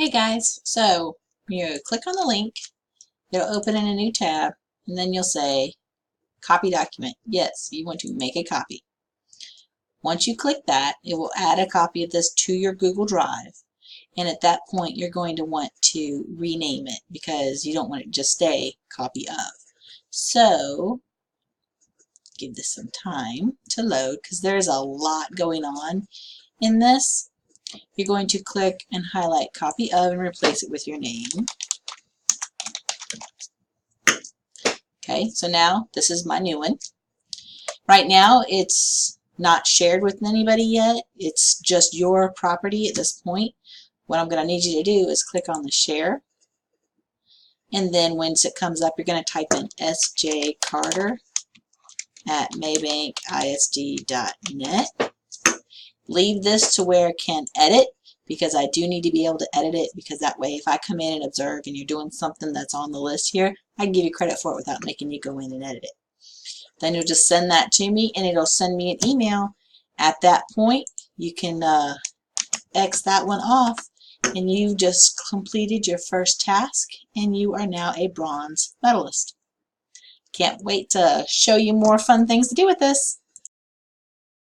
Hey guys, so you click on the link, it'll open in a new tab, and then you'll say copy document. Yes, you want to make a copy. Once you click that, it will add a copy of this to your Google Drive, and at that point you're going to want to rename it because you don't want it to just stay copy of. So give this some time to load because there's a lot going on in this. You're going to click and highlight copy of and replace it with your name. Okay, so now this is my new one. Right now it's not shared with anybody yet. It's just your property at this point. What I'm going to need you to do is click on the share. And then once it comes up, you're going to type in sjcarter@maybankisd.net. Leave this to where it can edit, because I do need to be able to edit it, because that way if I come in and observe and you're doing something that's on the list here, I can give you credit for it without making you go in and edit it. Then you'll just send that to me and it'll send me an email. At that point, you can X that one off and you just completed your first task and you are now a bronze medalist. Can't wait to show you more fun things to do with this.